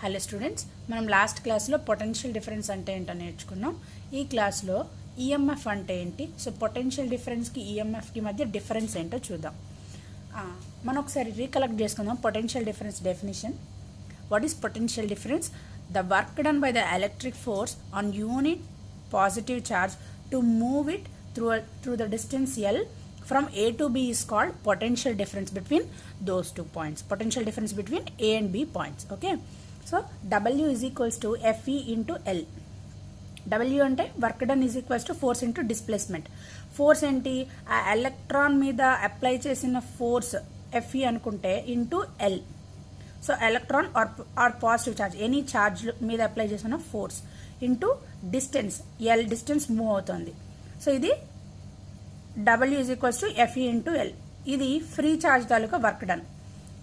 Hello students, మనం last క్లాస్లో potential difference అంటే ఏంటో నేర్చుకున్నాం. ఈ క్లాస్లో ఈఎంఎఫ్ అంటే ఏంటి, సో పొటెన్షియల్ డిఫరెన్స్కి ఈఎంఎఫ్కి మధ్య డిఫరెన్స్ ఏంటో చూద్దాం. మనం ఒకసారి రీకలెక్ట్ చేసుకుందాం. Potential difference definition. What is potential difference? The work done by the electric force on unit positive charge to move it through the distance L from A to B is called potential difference between those 2 points. Potential difference between A and B points. Okay. So W is equals to Fe into L. W అంటే work done is equals to force into displacement. Force ఏంటి? ఆ electron మీద apply చేసిన force Fe అనుకుంటే into L. So electron or positive charge, any charge మీద apply చేసిన force into distance L, distance move అవుతుంది. So ఇది W is equals to Fe into L. ఇది ఫ్రీ ఛార్జ్ తాలూకా వర్క్ డన్.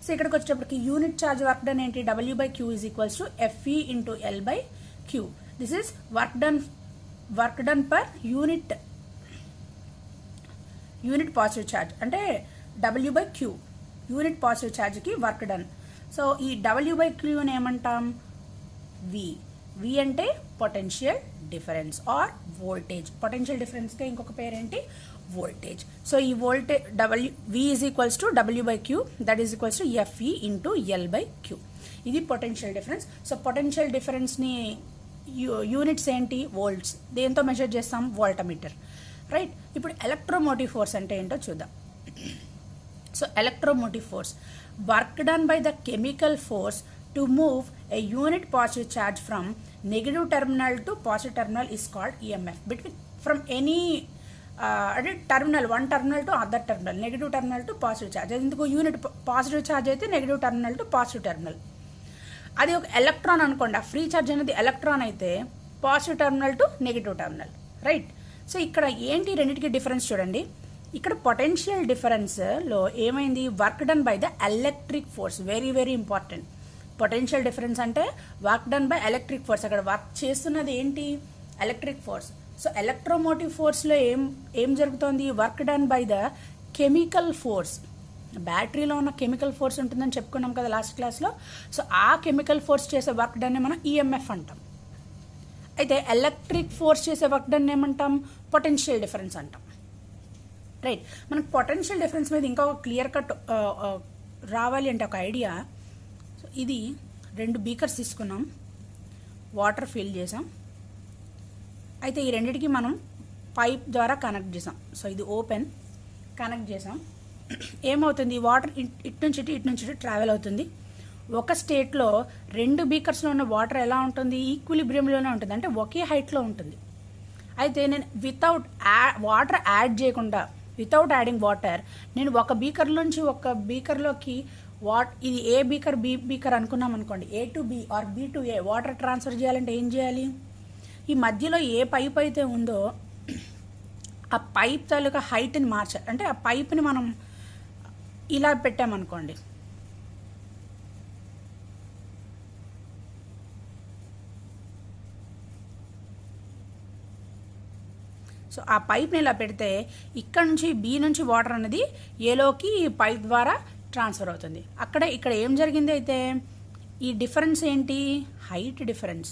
సో ఇక్కడికి వచ్చేటప్పటికి unit charge work done ఏంటి? W by Q is equals to Fe into L by Q. This is work done per unit positive charge, అంటే W by Q, unit positive ఛార్జ్కి work done. So ఈ W by క్యూని ఏమంటాం? V. V అంటే potential difference or voltage. Potential డిఫరెన్స్కి ఇంకొక పేరేంటి? Voltage. So ఈ voltage V is equals to W by Q, that is equals to Fe into L by Q. ఇది potential difference. So potential డిఫరెన్స్ని units ఏంటి? Volts. దేంతో measure చేస్తాం? Voltmeter. Right. ఇప్పుడు ఎలక్ట్రోమోటివ్ ఫోర్స్ అంటే ఏంటో చూద్దాం. So electromotive force, work done by the chemical force to move a unit positive charge from negative terminal to positive terminal is called EMF between from any terminal, one terminal to other terminal, negative terminal to positive charge. ఎందుకు? Unit positive charge అయితే negative terminal to positive terminal. అది ఒక electron అనుకోండి, free charge అనేది electron అయితే positive terminal to negative terminal. Right. So ఇక్కడ ఏంటి రెండింటికి డిఫరెన్స్ చూడండి. ఇక్కడ పొటెన్షియల్ డిఫరెన్స్లో ఏమైంది? Work done by the electric force. Very very important. Potential difference అంటే work done by electric force. అక్కడ వర్క్ చేస్తున్నది ఏంటి? Electric force. సో ఎలక్ట్రోమోటివ్ ఫోర్స్లో ఏం జరుగుతోంది? Work done by the chemical force. బ్యాటరీలో ఉన్న కెమికల్ ఫోర్స్ ఉంటుందని చెప్పుకున్నాం కదా లాస్ట్ క్లాస్లో. సో ఆ కెమికల్ ఫోర్స్ చేసే వర్క్ డన్ మనం ఈఎంఎఫ్ అంటాం. అయితే ఎలక్ట్రిక్ ఫోర్స్ చేసే వర్క్ డన్ ఏమంటాం? పొటెన్షియల్ డిఫరెన్స్ అంటాం. రైట్. మనకు పొటెన్షియల్ డిఫరెన్స్ మీద ఇంకా ఒక క్లియర్ కట్ రావాలి అంటే ఒక ఐడియా. ఇది 2 బీకర్స్ తీసుకున్నాం, వాటర్ ఫిల్ చేసాం. అయితే ఈ రెండిటికి మనం పైప్ ద్వారా కనెక్ట్ చేసాం. సో ఇది ఓపెన్, కనెక్ట్ చేసాం. ఏమవుతుంది? వాటర్ ఇటు నుంచి ట్రావెల్ అవుతుంది. ఒక స్టేట్లో 2 బీకర్స్లో ఉన్న వాటర్ ఎలా ఉంటుంది? ఈక్విలిబ్రియంలోనే ఉంటుంది, అంటే ఒకే హైట్లో ఉంటుంది. అయితే నేను వాటర్ యాడ్ చేయకుండా, వితౌట్ యాడింగ్ వాటర్, నేను ఒక బీకర్ నుంచి ఒక బీకర్లోకి ఇది ఏ బీకర్ బి బీకర్ అనుకున్నాం అనుకోండి, A to B or B to A water transfer చేయాలంటే ఏం చేయాలి? ఈ మధ్యలో ఏ పైప్ అయితే ఉందో ఆ పైప్ తాలూకా హైట్ని మార్చాలి. అంటే ఆ పైప్ని మనం ఇలా పెట్టామనుకోండి, సో ఆ పైప్ని ఇలా పెడితే ఇక్కడ నుంచి బి నుంచి వాటర్ అనేది ఏలోకి పైప్ ద్వారా ట్రాన్స్ఫర్ అవుతుంది. ఇక్కడ ఏం జరిగింది? అయితే ఈ డిఫరెన్స్ ఏంటి? Height difference.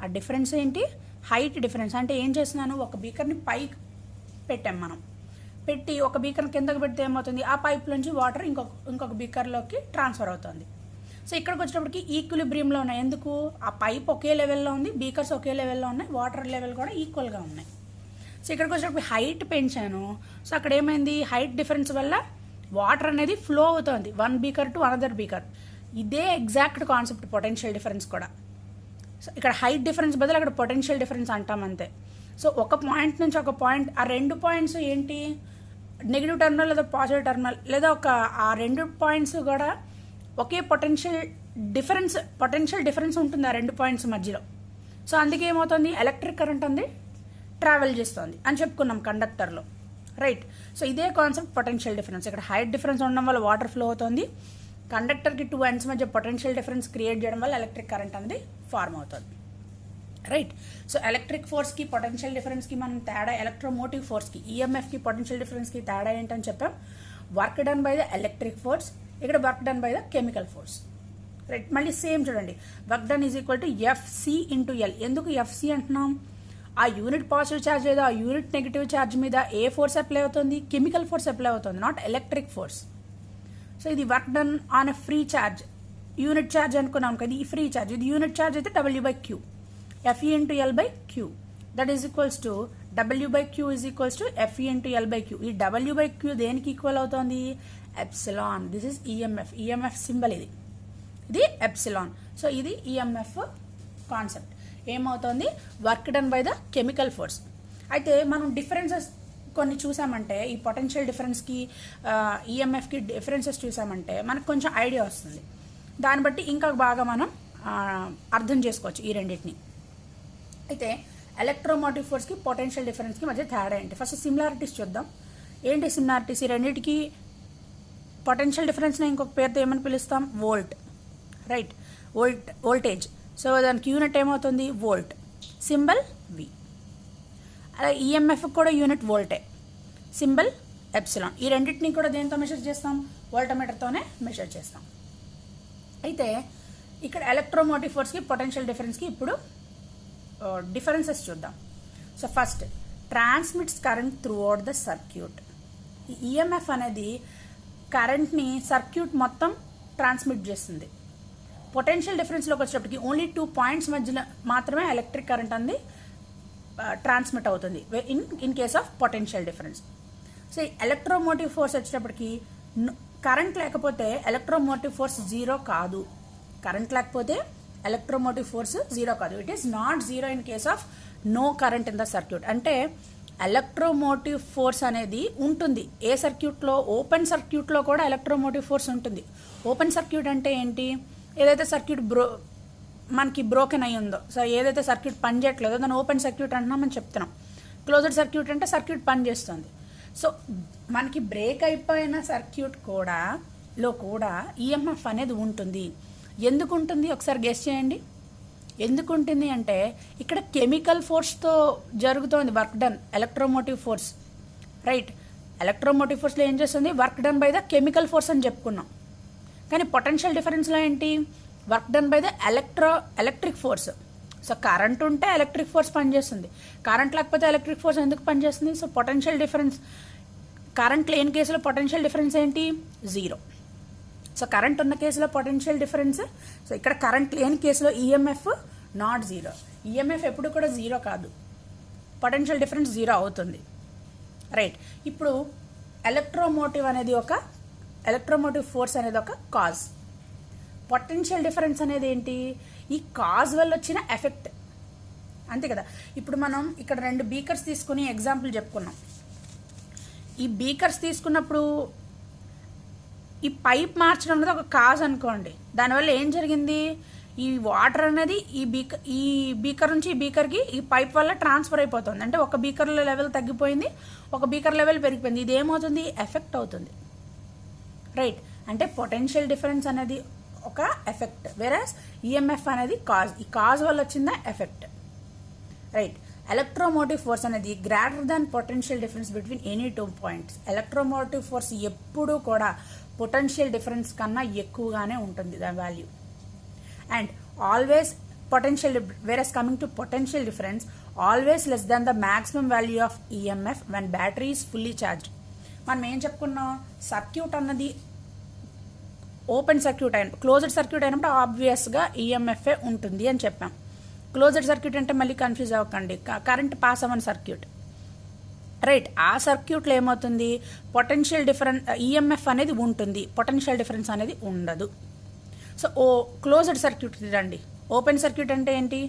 ఆ డిఫరెన్స్ ఏంటి? Height difference. అంటే ఏం చేస్తున్నాను? ఒక బీకర్ని పైకి పెట్టాం మనం, పెట్టి ఒక బీకర్ కిందకి పెడితే ఏమవుతుంది? ఆ పైప్ నుంచి వాటర్ ఇంకొక బీకర్లోకి ట్రాన్స్ఫర్ అవుతుంది. సో ఇక్కడికి వచ్చేటప్పటికి ఈక్విలిబ్రియంలో ఉన్నాయి. ఎందుకు? ఆ పైప్ ఒకే లెవెల్లో ఉంది, బీకర్స్ ఒకే లెవెల్లో ఉన్నాయి, వాటర్ లెవెల్ కూడా ఈక్వల్గా ఉన్నాయి. సో ఇక్కడికి వచ్చేటప్పుడు హైట్ పెంచాను. సో అక్కడ ఏమైంది? హైట్ డిఫరెన్స్ వల్ల వాటర్ అనేది ఫ్లో అవుతుంది one beaker to another beaker. ఇదే ఎగ్జాక్ట్ కాన్సెప్ట్ పొటెన్షియల్ డిఫరెన్స్ కూడా. సో ఇక్కడ హైట్ డిఫరెన్స్ బదులు అక్కడ పొటెన్షియల్ డిఫరెన్స్ అంటాం అంతే. సో ఒక పాయింట్ నుంచి ఒక పాయింట్, ఆ 2 పాయింట్స్ ఏంటి? నెగిటివ్ టెర్మినల్ లేదా పాజిటివ్ టెర్మినల్, లేదా ఆ 2 పాయింట్స్ కూడా ఒకే పొటెన్షియల్ డిఫరెన్స్ ఉంటుంది ఆ 2 పాయింట్స్ మధ్యలో. సో అందుకే ఏమవుతుంది? ఎలక్ట్రిక్ కరెంట్ ఉంది ట్రావెల్ చేస్తుంది అని చెప్పుకున్నాం కండక్టర్లో. రైట్. సో ఇదే కాన్సెప్ట్ పొటెన్షియల్ డిఫరెన్స్. ఇక్కడ హైట్ డిఫరెన్స్ ఉండడం వల్ల వాటర్ ఫ్లో అవుతుంది, కండక్టర్కి 2 ఎండ్స్ మధ్య పొటెన్షియల్ డిఫరెన్స్ క్రియేట్ చేయడం వల్ల ఎలక్ట్రిక్ కరెంట్ అనేది ఫార్మ్ అవుతుంది. రైట్. సో ఎలక్ట్రిక్ ఫోర్స్కి పొటెన్షియల్ డిఫరెన్స్కి మనం తేడా, ఎలక్ట్రోమోటివ్ ఫోర్స్కి ఈఎంఎఫ్కి పొటెన్షియల్ డిఫరెన్స్కి తేడా ఏంటని చెప్పాం. Work done by the electric force, ఇక్కడ work done by the chemical force. Right. మళ్ళీ సేమ్ చూడండి, work done is equal to F C into L. ఎందుకు ఎఫ్సి అంటున్నాం? ఆ యూనిట్ పాజిటివ్ ఛార్జ్ లేదా ఆ యూనిట్ నెగిటివ్ ఛార్జ్ మీద ఏ ఫోర్స్ అప్లై అవుతుంది? కెమికల్ ఫోర్స్ అప్లై అవుతుంది, నాట్ ఎలక్ట్రిక్ ఫోర్స్. సో ఇది work done on a free charge, unit charge అనుకున్నాం కదా, ఈ ఫ్రీ ఛార్జ్. ఇది యూనిట్ ఛార్జ్ అయితే W/Q, FE into L/Q. That is equals to W/Q is equals to FE into L/Q. ఈ W/Q దేనికి equal అవుతుంది? Epsilon. This is EMF. EMF symbol ఇది epsilon. So ఇది ఈఎంఎఫ్ కాన్సెప్ట్. ఏమవుతుంది? Work done by the chemical force. అయితే మనం differences కొన్ని చూసామంటే, ఈ పొటెన్షియల్ డిఫరెన్స్కి ఈఎంఎఫ్కి డిఫరెన్సెస్ చూసామంటే మనకు కొంచెం ఐడియా వస్తుంది. దాన్ని బట్టి ఇంకా బాగా మనం అర్థం చేసుకోవచ్చు ఈ రెండింటిని. అయితే ఎలక్ట్రోమోటివ్ ఫోర్స్కి పొటెన్షియల్ డిఫరెన్స్కి మధ్య తేడా ఏంటి? ఫస్ట్ సిమిలారిటీస్ చూద్దాం. ఏంటి సిమిలారిటీస్? ఈ రెండింటికి పొటెన్షియల్ డిఫరెన్స్ని ఇంకొక పేరుతో ఏమని పిలుస్తాం? వోల్ట్. Right, voltage. సో దానికి యూనిట్ ఏమవుతుంది? వోల్ట్. సింబల్ వి. అలా ఈఎంఎఫ్ కూడా యూనిట్ వోల్టే, సింబల్ ఎప్సిలాన్. ఈ రెండింటిని కూడా దేంతో మెజర్ చేస్తాం? వోల్టమీటర్తోనే మెజర్ చేస్తాం. అయితే ఇక్కడ ఎలక్ట్రోమోటివ్ ఫోర్స్కి పొటెన్షియల్ డిఫరెన్స్కి ఇప్పుడు డిఫరెన్సెస్ చూద్దాం. So first, transmits current through out the circuit. ఈ ఈఎంఎఫ్ అనేది కరెంట్ని సర్క్యూట్ మొత్తం ట్రాన్స్మిట్ చేస్తుంది. పొటెన్షియల్ డిఫరెన్స్లోకి వచ్చేటప్పటికి ఓన్లీ 2 పాయింట్స్ మధ్యలో మాత్రమే ఎలక్ట్రిక్ కరెంట్ అనేది ట్రాన్స్మిట్ అవుతుంది in case of potential difference. So ఈ ఎలక్ట్రోమోటివ్ ఫోర్స్ వచ్చేటప్పటికి కరెంట్ లేకపోతే ఎలక్ట్రోమోటివ్ ఫోర్స్ జీరో కాదు. కరెంట్ లేకపోతే ఎలక్ట్రోమోటివ్ ఫోర్స్ జీరో కాదు. It is not zero in case of no current in the circuit. అంటే electromotive force అనేది ఉంటుంది ఏ సర్క్యూట్లో? ఓపెన్ సర్క్యూట్లో కూడా ఎలక్ట్రోమోటివ్ ఫోర్స్ ఉంటుంది. ఓపెన్ సర్క్యూట్ అంటే ఏంటి? ఏదైతే సర్క్యూట్ మనకి బ్రోకెన్ అయి ఉందో, సో ఏదైతే సర్క్యూట్ పనిచేయట్లేదో దాన్ని ఓపెన్ సర్క్యూట్ అంటున్నామని చెప్తున్నాం. క్లోజ్డ్ సర్క్యూట్ అంటే సర్క్యూట్ పనిచేస్తుంది. సో మనకి బ్రేక్ అయిపోయిన సర్క్యూట్ కూడా ఈఎంఎఫ్ అనేది ఉంటుంది. ఎందుకు ఉంటుంది? ఒకసారి గెస్ చేయండి. ఎందుకు ఉంటుంది అంటే ఇక్కడ కెమికల్ ఫోర్స్తో జరుగుతోంది work done, electromotive force. Right, electromotive ఫోర్స్లో ఏం చేస్తుంది? Work done by the chemical force అని చెప్పుకున్నాం. కానీ పొటెన్షియల్ డిఫరెన్స్లో ఏంటి? Work done by the electric force. So current ఉంటే ఎలక్ట్రిక్ ఫోర్స్ పనిచేస్తుంది, కరెంట్ లేకపోతే ఎలక్ట్రిక్ ఫోర్స్ ఎందుకు పనిచేస్తుంది? సో పొటెన్షియల్ డిఫరెన్స్, కరెంట్ లేని కేసులో పొటెన్షియల్ డిఫరెన్స్ ఏంటి? జీరో. సో కరెంట్ ఉన్న కేసులో పొటెన్షియల్ డిఫరెన్స్, సో ఇక్కడ కరెంట్ లేని కేసులో ఈఎంఎఫ్ నాట్ జీరో. ఈఎంఎఫ్ ఎప్పుడు కూడా జీరో కాదు, పొటెన్షియల్ డిఫరెన్స్ జీరో అవుతుంది. రైట్, ఇప్పుడు ఎలక్ట్రోమోటివ్ ఫోర్స్ అనేది ఒక కాజ్. పొటెన్షియల్ డిఫరెన్స్ అనేది ఏంటి? ఈ కాజ్ వల్ల వచ్చిన ఎఫెక్ట్, అంతే కదా. ఇప్పుడు మనం ఇక్కడ 2 బీకర్స్ తీసుకుని ఎగ్జాంపుల్ చెప్పుకున్నాం. ఈ బీకర్స్ తీసుకున్నప్పుడు ఈ పైప్ మార్చడం అనేది ఒక కాజ్ అనుకోండి. దానివల్ల ఏం జరిగింది? ఈ వాటర్ అనేది ఈ బీకర్ నుంచి ఈ బీకర్కి ఈ పైప్ వల్ల ట్రాన్స్ఫర్ అయిపోతుంది. అంటే ఒక బీకర్లో లెవెల్ తగ్గిపోయింది, ఒక బీకర్ లెవెల్ పెరిగిపోయింది. ఇది ఏమవుతుంది? ఎఫెక్ట్ అవుతుంది. రైట్, అంటే పొటెన్షియల్ డిఫరెన్స్ అనేది ఒక ఎఫెక్ట్, వేరస్ ఈఎంఎఫ్ అనేది కాజ్. ఈ కాజ్ వల్ల వచ్చిందా ఎఫెక్ట్. రైట్, ఎలక్ట్రోమోటివ్ ఫోర్స్ అనేది greater than potential difference between any 2 points. Electromotive force ఎప్పుడూ కూడా పొటెన్షియల్ డిఫరెన్స్ కన్నా ఎక్కువగానే ఉంటుంది దాని value. And always potential, versus coming to potential difference, always less than the maximum value of EMF when battery is fully charged. మనం ఏం చెప్పుకున్నాం? Circuit అన్నది ఓపెన్ సర్క్యూట్ అయినప్పుడు, క్లోజ్డ్ సర్క్యూట్ అయినప్పుడు ఆబ్వియస్గా ఈఎంఎఫ్ఏ ఉంటుంది అని చెప్పాం. క్లోజ్డ్ సర్క్యూట్ అంటే మళ్ళీ కన్ఫ్యూజ్ అవ్వకండి, కరెంట్ పాస్ అవ్వని సర్క్యూట్. రైట్, ఆ సర్క్యూట్లో ఏమవుతుంది? పొటెన్షియల్ డిఫరెన్స్ ఈఎంఎఫ్ అనేది ఉంటుంది, పొటెన్షియల్ డిఫరెన్స్ అనేది ఉండదు. సో క్లోజ్డ్ సర్క్యూట్ రండి. ఓపెన్ సర్క్యూట్ అంటే ఏంటి?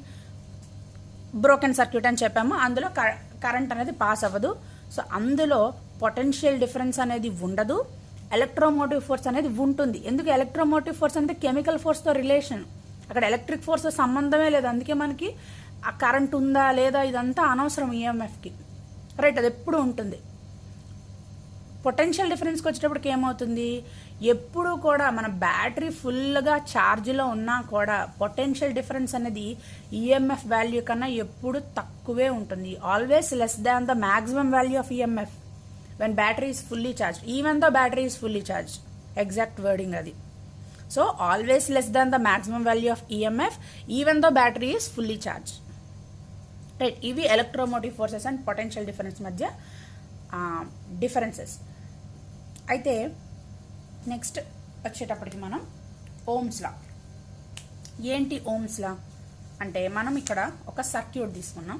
బ్రోకెన్ సర్క్యూట్ అని చెప్పాము, అందులో కరెంట్ అనేది పాస్ అవ్వదు. సో అందులో పొటెన్షియల్ డిఫరెన్స్ అనేది ఉండదు, ఎలక్ట్రోమోటివ్ ఫోర్స్ అనేది ఉంటుంది. ఎందుకు? ఎలక్ట్రోమోటివ్ ఫోర్స్ అనేది కెమికల్ ఫోర్స్తో రిలేషన్, అక్కడ ఎలక్ట్రిక్ ఫోర్స్తో సంబంధమే లేదు. అందుకే మనకి ఆ కరెంట్ ఉందా లేదా ఇదంతా అనవసరం ఈఎంఎఫ్కి. రైట్, అది ఎప్పుడు ఉంటుంది. పొటెన్షియల్ డిఫరెన్స్కి వచ్చేటప్పటికి ఏమవుతుంది? ఎప్పుడు కూడా మన బ్యాటరీ ఫుల్గా ఛార్జ్లో ఉన్నా కూడా పొటెన్షియల్ డిఫరెన్స్ అనేది ఈఎంఎఫ్ వాల్యూ కన్నా ఎప్పుడు తక్కువే ఉంటుంది. Always less than the maximum value of EMF when battery is fully charged, even though battery is fully charged. Exact wording అది. So always less than the maximum value of EMF even the battery is fully charge. Right, ఇవి electromotive forces and potential difference మధ్య differences. అయితే next వచ్చేటప్పటికి మనం Ohm's లా. ఏంటి Ohm's లా అంటే, మనం ఇక్కడ ఒక సర్క్యూట్ తీసుకున్నాం.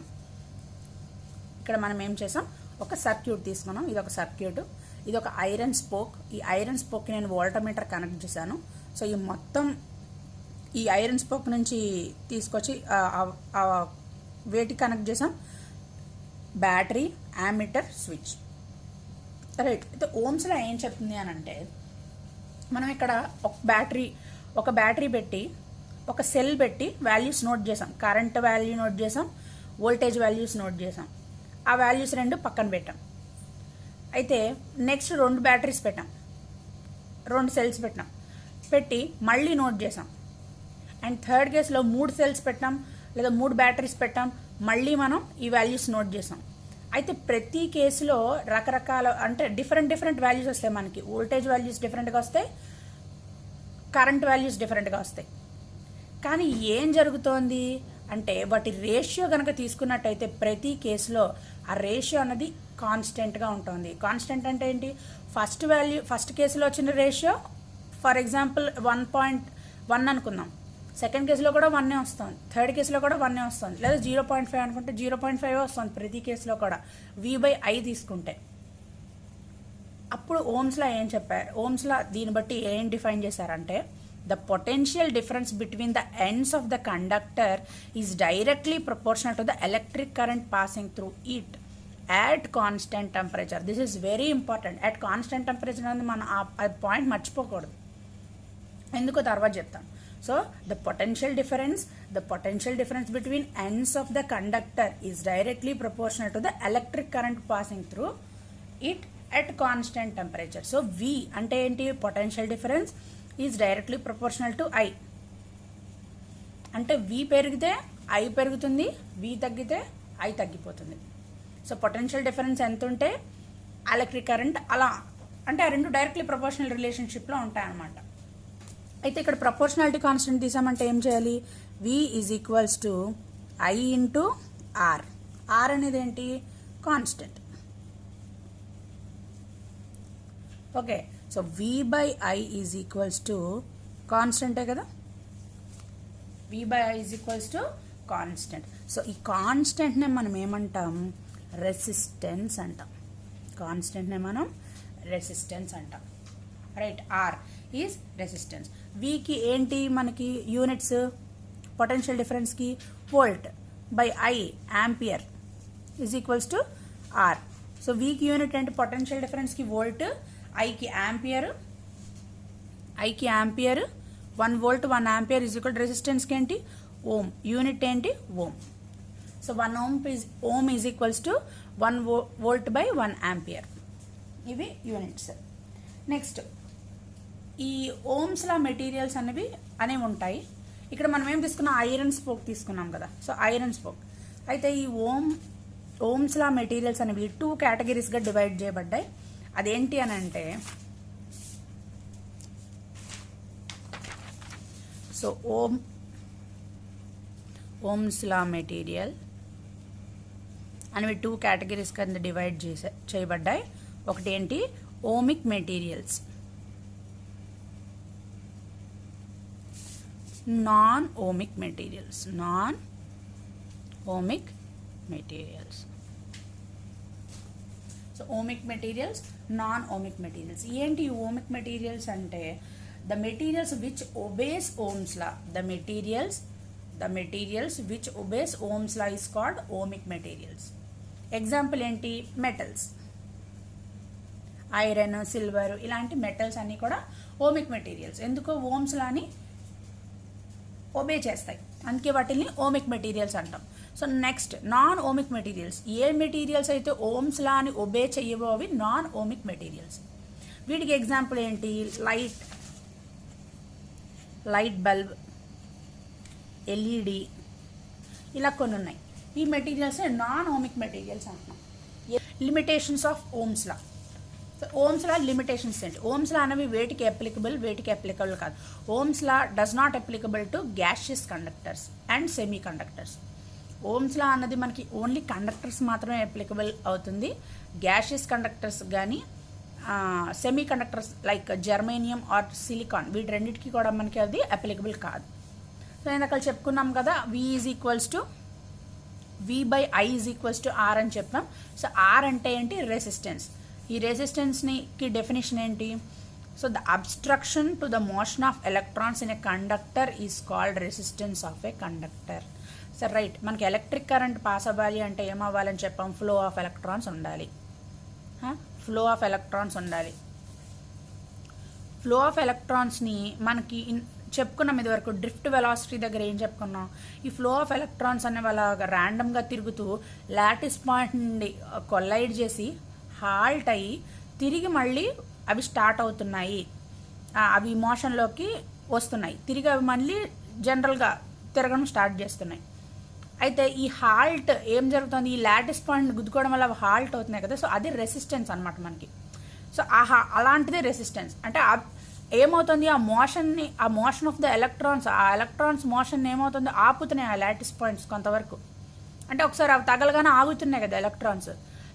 ఇక్కడ మనం ఏం చేసాం, ఒక సర్క్యూట్ తీసుకున్నాం. ఇది ఒక సర్క్యూట్, ఇది ఒక ఐరన్ స్పోక్. ఈ ఐరన్ స్పోక్కి నేను వోల్టమీటర్ కనెక్ట్ చేశాను. సో ఈ మొత్తం ఈ ఐరన్ స్పోక్ నుంచి తీసుకొచ్చి వేటి కనెక్ట్ చేసాం, బ్యాటరీ, యామీటర్, స్విచ్. రైట్, అయితే ఓమ్స్లో ఏం చెప్తుంది అని అంటే, మనం ఇక్కడ ఒక బ్యాటరీ పెట్టి ఒక సెల్ పెట్టి వాల్యూస్ నోట్ చేసాం. కరెంట్ వాల్యూ నోట్ చేసాం, వోల్టేజ్ వాల్యూస్ నోట్ చేసాం. ఆ వాల్యూస్ రెండు పక్కన పెట్టాం. అయితే నెక్స్ట్ 2 బ్యాటరీస్ పెట్టాం, 2 సెల్స్ పెట్టాం, పెట్టి మళ్ళీ నోట్ చేసాం. అండ్ థర్డ్ కేసులో 3 సెల్స్ పెట్టాం లేదా 3 బ్యాటరీస్ పెట్టాం, మళ్ళీ మనం ఈ వాల్యూస్ నోట్ చేసాం. అయితే ప్రతి కేసులో రకరకాల అంటే డిఫరెంట్ వాల్యూస్ వస్తాయి మనకి. వోల్టేజ్ వాల్యూస్ డిఫరెంట్గా వస్తాయి, కరెంట్ వాల్యూస్ డిఫరెంట్గా వస్తాయి. కానీ ఏం జరుగుతోంది అంటే, వాటి రేషియో కనుక తీసుకున్నట్టయితే ప్రతి కేసులో ఆ రేషియో అన్నది కాన్స్టెంట్గా ఉంటుంది. కాన్స్టెంట్ అంటే ఏంటి, ఫస్ట్ కేసులో వచ్చిన రేషియో ఫర్ ఎగ్జాంపుల్ 1.1 అనుకుందాం, సెకండ్ కేసులో కూడా 1 వస్తుంది, థర్డ్ కేసులో కూడా 1 వస్తుంది, లేదా 0.5 అనుకుంటే 0.5 వస్తుంది ప్రతి కేసులో కూడా V/I తీసుకుంటే. అప్పుడు ఓమ్స్లా ఏం చెప్పారు, ఓమ్స్లా దీన్ని బట్టి ఏం డిఫైన్ చేశారంటే, the potential difference between the ends of the conductor is directly proportional to the electric current passing through it at constant temperature. This is very important. At constant temperature అనేది మనం ఆ point మర్చిపోకూడదు, ఎందుకో తర్వాత చెప్తాం. So the potential difference between ends of the conductor is directly proportional to the electric current passing through it at constant temperature. So V అంటే ఏంటి, potential difference is directly proportional to I. అంటే V పెరిగితే I పెరుగుతుంది, V తగ్గితే I తగ్గిపోతుంది. So potential difference ఎంత ఉంటే electric current అలా, అంటే ఆ రెండు డైరెక్ట్లీ ప్రపోర్షనల్ రిలేషన్షిప్లో ఉంటాయన్నమాట. అయితే ఇక్కడ ప్రపోర్షనాలిటీ కాన్స్టెంట్ తీసామంటే ఏం చేయాలి, V is equals to I into R. R అనేది ఏంటి, constant. Okay, so V/I is equals to కాన్స్టెంటే కదా, V/I is equals to constant. So ఈ కాన్స్టెంట్నే మనం ఏమంటాం, రెసిస్టెన్స్ అంటాం. కాన్స్టెంట్నే మనం రెసిస్టెన్స్ అంటాం. Right, R is resistance. Vకి ఏంటి మనకి యూనిట్స్, పొటెన్షియల్ డిఫరెన్స్కి volt by I ampere is equals to R. So Vకి యూనిట్ ఏంటి, పొటెన్షియల్ డిఫరెన్స్కి వోల్ట్, ఐకి ampere 1 volt 1 ampere is equal రెసిస్టెన్స్కి ఏంటి, ఓమ్. యూనిట్ ఏంటి, ohm. So 1 ohm is equals to 1 volt by 1 ampere. ఇవి యూనిట్స్. నెక్స్ట్ ఈ ఓమ్స్లా మెటీరియల్స్ అనేవి ఉంటాయి. ఇక్కడ మనం ఏం తీసుకున్నాం, ఐరన్ స్పోక్ తీసుకున్నాం కదా. So iron spoke. అయితే ఈ ఓమ్స్లా మెటీరియల్స్ అనేవి 2 కేటగిరీస్గా డివైడ్ చేయబడ్డాయి. అదేంటి అని అంటే, సో ఓమ్స్ లా మెటీరియల్ అనేవి 2 కేటగిరీస్ కింద డివైడ్ చేయబడ్డాయి. ఒకటి ఏంటి, ohmic materials, non ohmic materials. So ohmic materials, non ohmic materials. ఏంటి ఓమిక్ మెటీరియల్స్ అంటే, the materials which obeys Ohm's law, the materials which obeys Ohm's law is called ohmic materials. Example ఏంటి, metals, iron, silver, ఇలాంటి metals అన్నీ కూడా ohmic materials. ఎందుకో Ohm's లాని obey చేస్తాయి, అందుకే వాటిని ఓమిక్ మెటీరియల్స్ అంటాం. So next non ohmic materials. ఏ మెటీరియల్స్ అయితే ఓమ్స్ లా అని ఒబే చేయవో అవి నాన్ ఓమిక్ మెటీరియల్స్. వీటికి ఎగ్జాంపుల్ ఏంటి, లైట్ బల్బ్, ఎల్ఈడి, ఇలా కొన్ని ఉన్నాయి. ఈ మెటీరియల్స్ నాన్ ఓమిక్ మెటీరియల్స్ అంటున్నాం. Limitations of Ohm's law. So Ohm's law limitations ఏంటి? ఓమ్స్ లా అనేవి వేటికి అప్లికబుల్, వేటికి అప్లికబుల్ కాదు. Ohm's law does not applicable to gaseous conductors and semiconductors. Ohm's law అన్నది మనకి ఓన్లీ కండక్టర్స్ మాత్రమే applicable అవుతుంది. గ్యాషియస్ కండక్టర్స్ కానీ semiconductors like germanium or silicon వీటి రెండింటికి కూడా మనకి అది అప్లికబుల్ కాదు. సో ఇందాక చెప్పుకున్నాం కదా, V/I = R అని చెప్పాం. సో R అంటే ఏంటి? రెసిస్టెన్స్. ఈ రెసిస్టెన్స్కి డెఫినేషన్ ఏంటి? So the obstruction to the motion of electrons in a conductor is called resistance of a conductor. సరే రైట్, మనకి ఎలక్ట్రిక్ కరెంట్ పాస్ అవ్వాలి అంటే ఏమవ్వాలని చెప్పాం? ఫ్లో ఆఫ్ ఎలక్ట్రాన్స్ ఉండాలి. ఫ్లో ఆఫ్ ఎలక్ట్రాన్స్ ఉండాలి. ఫ్లో ఆఫ్ ఎలక్ట్రాన్స్ని మనకి చెప్పుకున్నాం ఇదివరకు డ్రిఫ్ట్ వెలాసిటీ దగ్గర ఏం చెప్పుకున్నాం? ఈ ఫ్లో ఆఫ్ ఎలక్ట్రాన్స్ అనే వాళ్ళ ర్యాండమ్గా తిరుగుతూ లాటిస్ పాయింట్ నుండి కొల్లైడ్ చేసి హాల్ట్ అయ్యి తిరిగి మళ్ళీ అవి స్టార్ట్ అవుతున్నాయి, అవి మోషన్లోకి వస్తున్నాయి, తిరిగి అవి మళ్ళీ జనరల్గా తిరగడం స్టార్ట్ చేస్తున్నాయి. అయితే ఈ హాల్ట్ ఏం జరుగుతుంది? ఈ లాటిస్ పాయింట్ గుద్దుకోవడం వల్ల అవి హాల్ట్ అవుతున్నాయి కదా, సో అది రెసిస్టెన్స్ అనమాట మనకి. సో అలాంటిదే రెసిస్టెన్స్. అంటే ఏమవుతుంది? ఆ మోషన్ ఆఫ్ ద ఎలక్ట్రాన్స్, ఆ ఎలక్ట్రాన్స్ మోషన్ ఏమవుతుంది? ఆపుతున్నాయి ఆ లాటిస్ పాయింట్స్ కొంతవరకు. అంటే ఒకసారి అవి తగలగానే ఆగుతున్నాయి కదా ఎలక్ట్రాన్స్.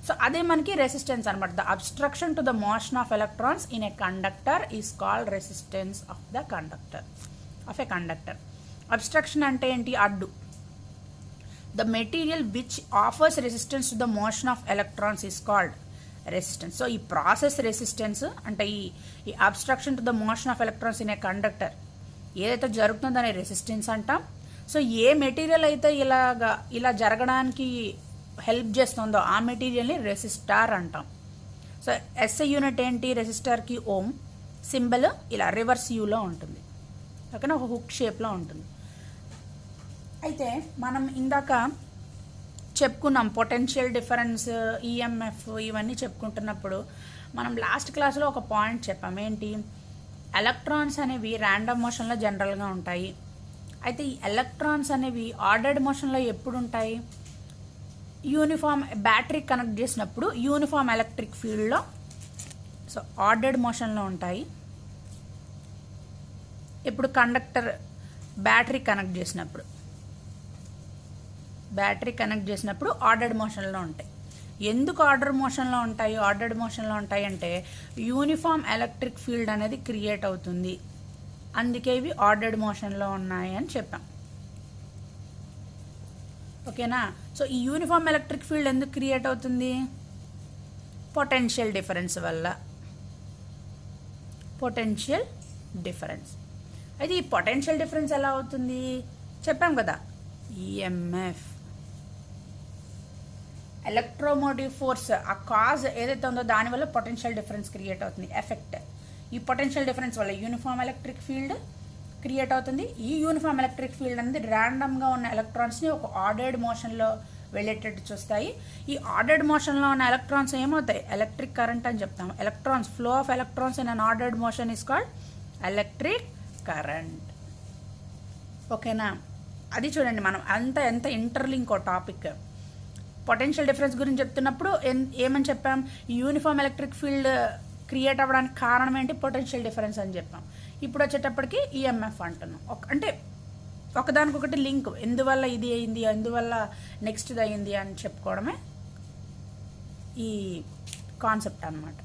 సో అదే మనకి రెసిస్టెన్స్ అనమాట. The obstruction to the motion of electrons in a conductor is called resistance of the conductor of a conductor. Obstruction అంటే ఏంటి? అడ్డు. The material which offers resistance to the motion of electrons is called resistance. So ఈ process resistance అంటే ఈ obstruction to the motion of electrons in a conductor ఏదైతే జరుగుతుందో దాన్ని resistance అంటాం. సో ఏ మెటీరియల్ అయితే ఇలా జరగడానికి హెల్ప్ చేస్తుందో ఆ మెటీరియల్ని రెసిస్టార్ అంటాం. సో ఎస్ఐ యూనిట్ ఏంటి? రెసిస్టార్కి ఓం. సింబల్ ఇలా రివర్స్ యూలో ఉంటుంది, ఓకేనా, ఒక హుక్ షేప్లో ఉంటుంది. అయితే మనం ఇందాక చెప్పుకున్నాం పొటెన్షియల్ డిఫరెన్స్, ఈఎంఎఫ్ ఇవన్నీ చెప్పుకుంటున్నప్పుడు మనం లాస్ట్ క్లాస్లో ఒక పాయింట్ చెప్పాం. ఏంటి? ఎలక్ట్రాన్స్ అనేవి ర్యాండమ్ మోషన్లో జనరల్గా ఉంటాయి. అయితే ఈ ఎలక్ట్రాన్స్ అనేవి ఆర్డర్డ్ మోషన్లో ఎప్పుడు ఉంటాయి? యూనిఫామ్ బ్యాటరీ కనెక్ట్ చేసినప్పుడు యూనిఫామ్ ఎలక్ట్రిక్ ఫీల్డ్లో, సో ఆర్డర్డ్ మోషన్లో ఉంటాయి. ఇప్పుడు కండక్టర్ బ్యాటరీ కనెక్ట్ చేసినప్పుడు ఆర్డర్డ్ మోషన్లో ఉంటాయి. ఎందుకు ఆర్డర్డ్ మోషన్లో ఉంటాయి అంటే యూనిఫామ్ ఎలక్ట్రిక్ ఫీల్డ్ అనేది క్రియేట్ అవుతుంది, అందుకే ఇవి ఆర్డర్డ్ మోషన్లో ఉన్నాయి అని చెప్పాం, ఓకేనా. సో ఈ యూనిఫామ్ ఎలక్ట్రిక్ ఫీల్డ్ ఎందుకు క్రియేట్ అవుతుంది? పొటెన్షియల్ డిఫరెన్స్ వల్ల. Potential difference. అయితే ఈ పొటెన్షియల్ డిఫరెన్స్ ఎలా అవుతుంది? చెప్పాం కదా, ఈఎంఎఫ్, ఎలక్ట్రోమోటివ్ ఫోర్స్, ఆ కాజ్ ఏదైతే ఉందో దానివల్ల పొటెన్షియల్ డిఫరెన్స్ క్రియేట్ అవుతుంది, ఎఫెక్ట్. ఈ పొటెన్షియల్ డిఫరెన్స్ వల్ల యూనిఫామ్ ఎలక్ట్రిక్ ఫీల్డ్ క్రియేట్ అవుతుంది. ఈ యూనిఫామ్ ఎలక్ట్రిక్ ఫీల్డ్ అనేది ర్యాండమ్గా ఉన్న ఎలక్ట్రాన్స్ని ఒక ఆర్డర్డ్ మోషన్లో వెళ్ళేటట్టు చూస్తాయి. ఈ ఆర్డర్డ్ మోషన్లో ఉన్న ఎలక్ట్రాన్స్ ఏమవుతాయి? ఎలక్ట్రిక్ కరెంట్ అని చెప్తాం. Electrons, flow of electrons in an ordered motion is called electric current, ఓకేనా. అది చూడండి, మనం ఎంత ఇంటర్లింక్ టాపిక్. పొటెన్షియల్ డిఫరెన్స్ గురించి చెప్తున్నప్పుడు ఏమని చెప్పాం? యూనిఫామ్ ఎలక్ట్రిక్ ఫీల్డ్ క్రియేట్ అవ్వడానికి కారణం ఏంటి? పొటెన్షియల్ డిఫరెన్స్ అని చెప్పాం. ఇప్పుడు వచ్చేటప్పటికి ఈఎంఎఫ్ అంటున్నాం. అంటే ఒకదానికొకటి లింక్, ఎందువల్ల ఇది అయింది, ఎందువల్ల నెక్స్ట్ది అయింది అని చెప్పుకోవడమే ఈ కాన్సెప్ట్ అన్నమాట.